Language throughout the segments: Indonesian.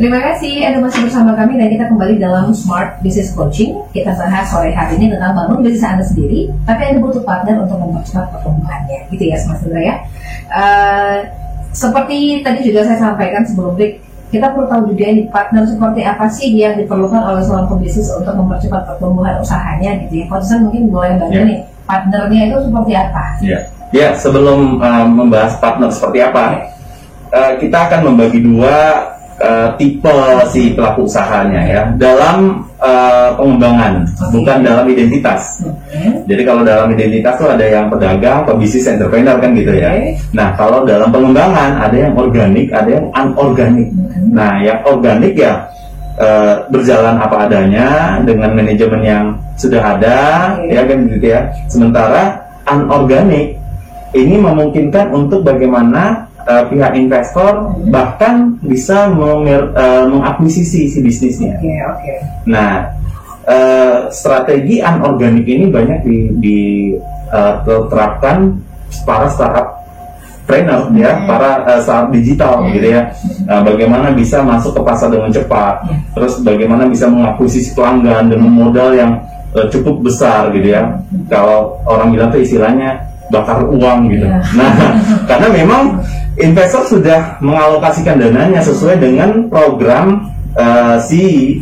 Terima kasih Anda masih bersama kami dan kita kembali dalam Smart Business Coaching. Kita bahas sore hari ini tentang bangun bisnis Anda sendiri, tapi Anda butuh partner untuk mempercepat pertumbuhannya, gitu ya Mas Indra ya. Seperti tadi juga saya sampaikan sebelum break, kita perlu tahu juga ini partner seperti apa sih yang diperlukan oleh seorang pebisnis untuk mempercepat pertumbuhan usahanya, gitu ya. Konsen mungkin boleh bantu nih, partnernya itu seperti apa? Ya, sebelum membahas partner seperti apa, kita akan membagi dua tipe si pelaku usahanya ya dalam pengembangan, bukan dalam identitas. Jadi kalau dalam identitas tuh ada yang pedagang, pebisnis, entrepreneur kan gitu ya. Nah kalau dalam pengembangan ada yang organik, ada yang anorganik. Nah yang organik ya berjalan apa adanya dengan manajemen yang sudah ada, ya kan gitu ya. Sementara anorganik ini memungkinkan untuk bagaimana pihak investor bahkan bisa mengakuisisi si bisnisnya. Nah, strategi anorganik ini banyak diterapkan para startup trainer ya, para startup digital gitu ya. Bagaimana bisa masuk ke pasar dengan cepat, terus bagaimana bisa mengakuisisi pelanggan dengan modal yang cukup besar gitu ya. Kalau orang bilang tuh istilahnya bakar uang gitu. Nah, karena memang investor sudah mengalokasikan dananya sesuai dengan program si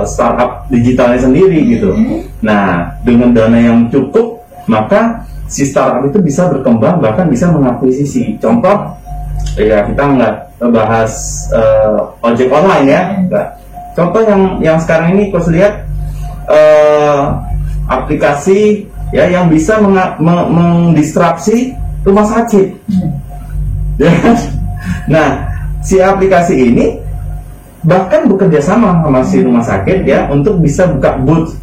startup digitalnya sendiri gitu. Nah, dengan dana yang cukup, maka si startup itu bisa berkembang bahkan bisa mengakuisisi. Contoh, ya kita nggak bahas ojek online ya. Contoh yang sekarang ini kalau lihat aplikasi ya yang bisa mendisrupsi rumah sakit. Nah, si aplikasi ini bahkan bekerja sama si rumah sakit ya untuk bisa buka booth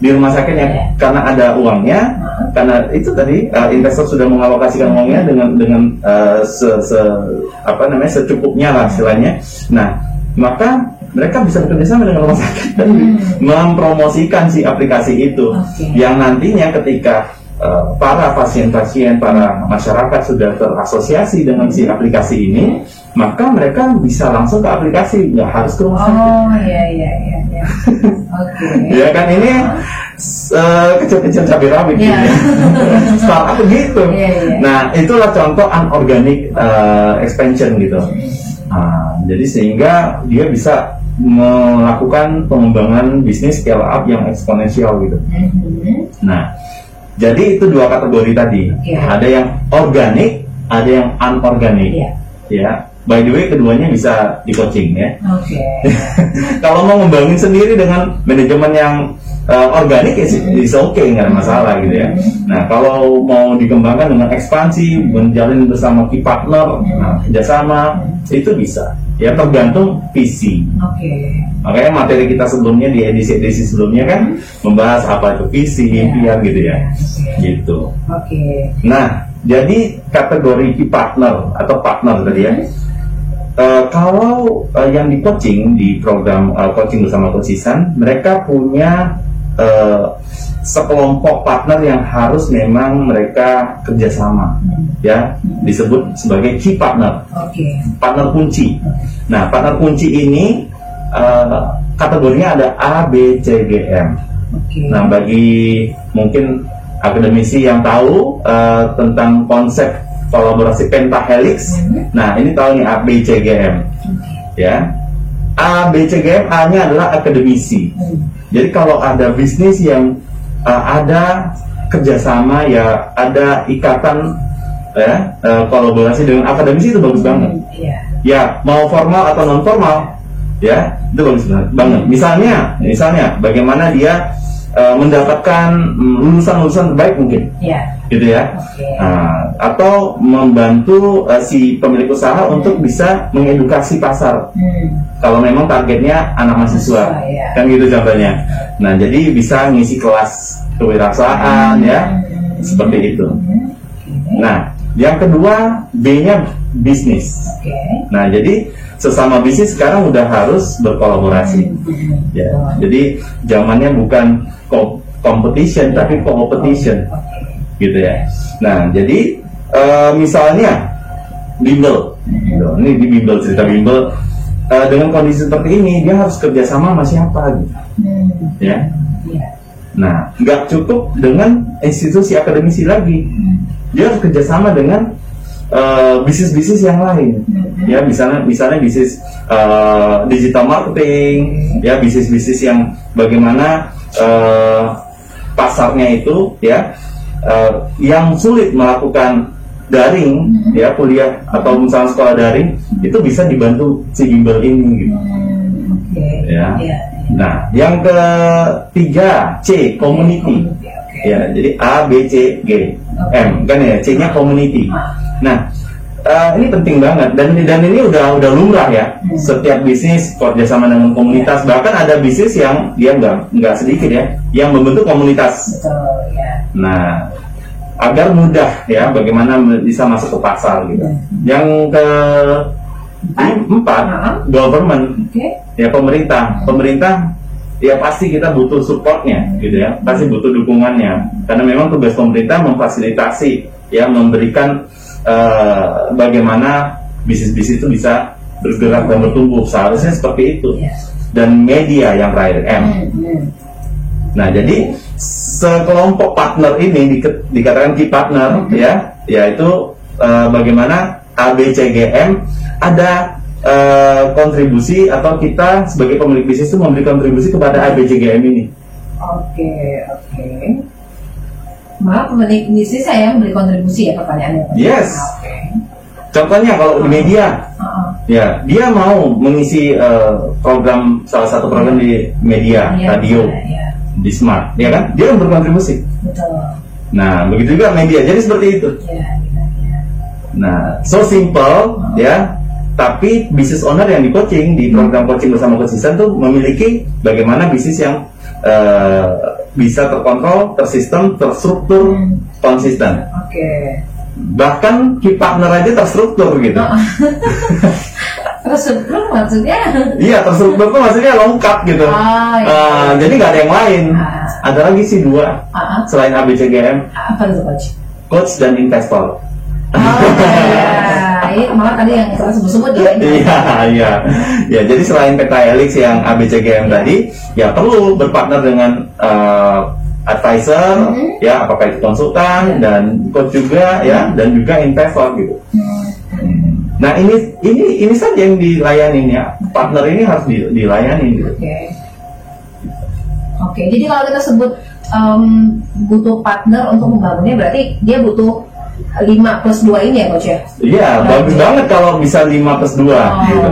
di rumah sakitnya karena ada uangnya, karena itu tadi investor sudah mengalokasikan uangnya dengan secukupnya lah istilahnya. Nah, maka mereka bisa bekerja sama dengan rumah sakit dan mempromosikan si aplikasi itu yang nantinya ketika para pasien-pasien, para masyarakat sudah terasosiasi dengan si aplikasi ini, maka mereka bisa langsung ke aplikasi, nggak harus ke rumah sakit. Ya kan ini kecil-kecil cabai rawit gitu ya. Startup begitu. Nah, itulah contoh unorganic expansion gitu. Jadi sehingga dia bisa melakukan pengembangan bisnis scale up yang eksponensial gitu. Nah, jadi itu dua kategori tadi. Ada yang organik, ada yang anorganik. Ya, by the way keduanya bisa di coaching ya. Kalau mau ngembangin sendiri dengan manajemen yang organik ya is okay, nggak ada masalah gitu ya. Nah, kalau mau dikembangkan dengan ekspansi, menjalin bersama key partner, kerjasama, itu bisa. Ya tergantung visi. Makanya materi kita sebelumnya di edisi sebelumnya kan membahas apa itu visi, impian gitu ya. Gitu. Nah, jadi kategori key partner atau partner tadi ya. Kalau yang di coaching di program coaching bersama Coach Ihsan, mereka punya sekelompok partner yang harus memang mereka kerjasama, ya disebut sebagai key partner, partner kunci. Nah, partner kunci ini kategorinya ada A, B, C, G, M. Nah, bagi mungkin akademisi yang tahu tentang konsep kolaborasi pentahelix, nah ini tahu nih A, B, C, G, M, ya. A, B, C, G, M, A-nya adalah akademisi. Jadi kalau ada bisnis yang ada kerjasama ya, ada ikatan ya, kolaborasi dengan akademisi itu bagus banget. Ya mau formal atau non formal ya itu bagus banget. Misalnya bagaimana dia mendapatkan lulusan terbaik mungkin, gitu ya. Atau membantu si pemilik usaha untuk bisa mengedukasi pasar. Kalau memang targetnya anak mahasiswa, kan gitu contohnya. Nah, jadi bisa ngisi kelas kewirausahaan ya, seperti itu. Nah, yang kedua B-nya bisnis. Nah, jadi sesama bisnis sekarang udah harus berkolaborasi. Ya, jadi zamannya bukan competition tapi competition, gitu ya. Nah, jadi misalnya bimbel, ini di bimbel, cerita bimbel. dengan kondisi seperti ini dia harus kerjasama sama siapa gitu, ya. Nah, nggak cukup dengan institusi akademisi lagi, dia harus kerjasama dengan bisnis-bisnis yang lain, ya, misalnya bisnis digital marketing, ya, bisnis-bisnis yang bagaimana pasarnya itu, ya, yang sulit melakukan daring, ya, kuliah atau misalnya sekolah daring, itu bisa dibantu si bimbel ini, gitu. Ya. Nah, yang ketiga C, community. Ya, jadi A, B, C, G, M, kan ya, C-nya community. Nah, ini penting banget dan ini udah lumrah ya. Setiap bisnis kerjasama dengan komunitas, bahkan ada bisnis yang dia nggak sedikit ya, yang membentuk komunitas. Nah, agar mudah ya, bagaimana bisa masuk ke pasar gitu. Yang keempat, government, ya, pemerintah. Ya pasti kita butuh supportnya, gitu ya. Pasti butuh dukungannya, karena memang tugas pemerintah memfasilitasi, ya, memberikan bagaimana bisnis-bisnis itu bisa bergerak dan bertumbuh. Seharusnya seperti itu. Dan media yang terakhir M. Nah, jadi sekelompok partner ini dikatakan key partner, ya, yaitu bagaimana A, B, C, G, M ada kontribusi, atau kita sebagai pemilik bisnis itu memberi kontribusi kepada ABCGM ini. Oke. Malah pemilik bisnis saya memberi kontribusi ya, pertanyaannya. Yes. Contohnya kalau di media, ya, dia mau mengisi program, salah satu program di media, radio, di smart, ya kan? Dia berkontribusi. Betul. Nah, begitu juga media. Jadi seperti itu. Nah, so simple, ya. Tapi business owner yang di coaching, di program coaching bersama Coach Ihsan tuh memiliki bagaimana bisnis yang bisa terkontrol, tersistem, terstruktur, konsisten. Bahkan key partner aja terstruktur gitu. Terstruktur maksudnya? Iya, terstruktur tuh maksudnya lengkap gitu. Jadi nggak ada yang lain. Ada lagi sih 2 selain ABCGM. Apa itu, Coach? Coach dan investor. Malah tadi yang kita sebut-sebut ya. Iya. Jadi selain PT Helix yang ABCGM tadi, ya perlu berpartner dengan advisor, ya, apakah itu konsultan dan coach juga, ya, dan juga investor gitu. Nah, ini saja yang dilayani ya. Partner ini harus dilayani gitu. Oke. Jadi kalau kita sebut butuh partner untuk membangunnya, berarti dia butuh 5+2 ini ya, Coach ya? Iya, bagus banget kalau bisa 5+2 gitu.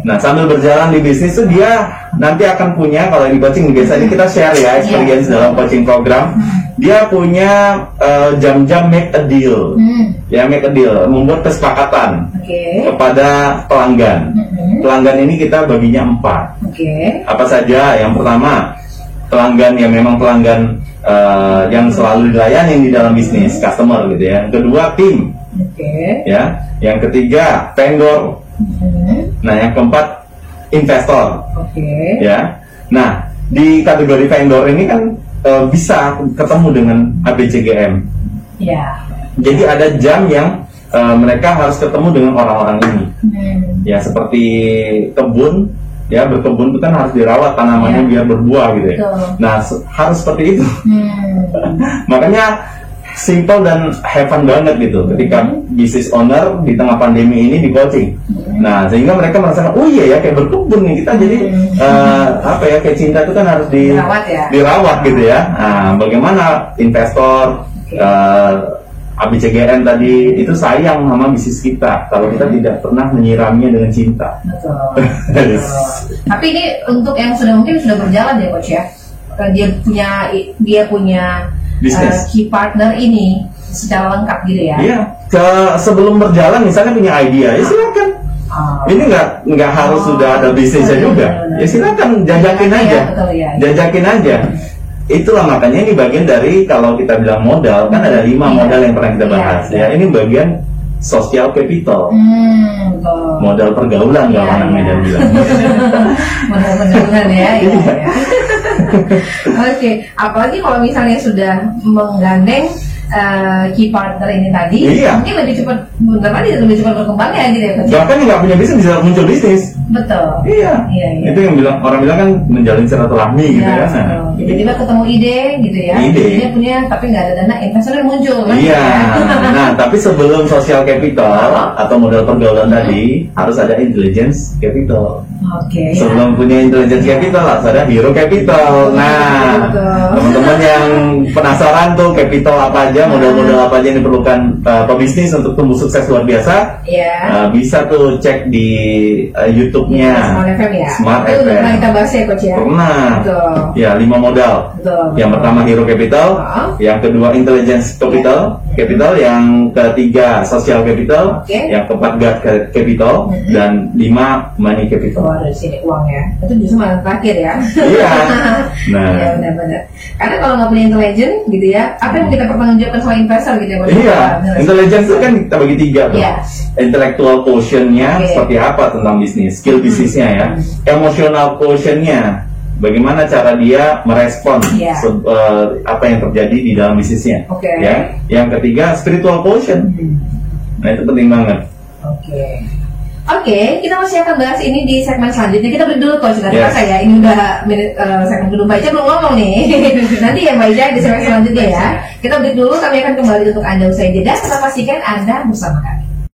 Nah, sambil berjalan di bisnis tuh dia nanti akan punya, kalau di coaching biasanya kita share ya experience dalam coaching program. Dia punya jam-jam make a deal. Ya, make a deal, membuat kesepakatan kepada pelanggan. Pelanggan ini kita baginya 4. Apa saja? Yang pertama, pelanggan yang memang pelanggan yang selalu dilayani di dalam bisnis, customer gitu ya. Kedua, tim. Ya. Yang ketiga, vendor. Nah, yang keempat, investor. Ya. Nah, di kategori vendor ini kan bisa ketemu dengan ABCGM. Jadi ada jam yang mereka harus ketemu dengan orang-orang ini. Ya, seperti kebun. Ya, berkebun itu kan harus dirawat tanamannya biar berbuah gitu ya. Nah, harus seperti itu. Makanya simple dan have fun banget gitu ketika business owner di tengah pandemi ini di coaching. Nah, sehingga mereka merasakan, oh iya ya, kayak berkebun nih kita, jadi apa ya, kayak cinta itu kan harus dirawat gitu ya. Nah, bagaimana investor, ABCGM tadi itu sayang sama bisnis kita kalau kita tidak pernah menyiramnya dengan cinta. Betul. Tapi ini untuk yang mungkin sudah berjalan ya, Coach ya. Dia punya key partner ini secara lengkap gitu ya. Iya. Sebelum berjalan misalnya punya idea, ya silakan. Ini nggak harus sudah ada bisnisnya juga. Ya silakan jajakin aja. Jajakin aja. Itulah makanya ini bagian dari, kalau kita bilang modal, kan ada 5 modal yang pernah kita bahas ya. Ini bagian social capital, modal pergaulan kalau anak Medan bilang. Modal pergaulan ya. Oke, apalagi kalau misalnya sudah menggandeng key partner ini tadi, mungkin lebih cepat berkembang ya gitu ya. Bahkan yang nggak punya bisnis bisa muncul bisnis. Betul. Iya. Itu yang orang bilang kan menjalin silaturahmi gitu kan. Nah, tiba-tiba ketemu ide gitu ya. Ide punya tapi nggak ada dana, investor yang muncul kan. Iya. Nah, tapi sebelum social capital atau modal pergaulan tadi harus ada intelligence capital. Sebelum punya intelligence capital harus ada hero capital. Nah, teman-teman yang penasaran tuh capital apa aja, modal-modal apa aja yang diperlukan pebisnis untuk tumbuh sukses luar biasa, bisa tuh cek di YouTube-nya Smart FM ya. Smart Itu FM. pernah kita bahas ya Coach ya. Pernah. Ya 5 modal. Yang pertama hero capital, yang kedua intelligence capital, yang ketiga social capital, yang keempat God capital, dan 5 money capital. Dari sini uang ya. Itu justru malah terakhir ya. Iya. Nah. Iya benar-benar. Karena kalau nggak punya intelligence gitu ya, apa yang kita pertanggungjawabkan sama investor gitu ya? Iya. Intelligence itu kan kita bagi 3 tuh. Intellectual quotient-nya seperti apa tentang bisnis, skill bisnisnya ya. Emotional quotient-nya, bagaimana cara dia merespon apa yang terjadi di dalam bisnisnya. Ya. Yang ketiga spiritual quotient. Nah itu penting banget. Oke, kita masih akan bahas ini di segmen selanjutnya. Kita break dulu Coach, nggak terasa ya. Ini udah segmen kedua. Mbak Ica belum ngomong nih. Nanti ya Mbak Ica di segmen selanjutnya ya. Kita break dulu, kami akan kembali untuk Anda usai jeda. Tetap pastikan Anda bersama kami.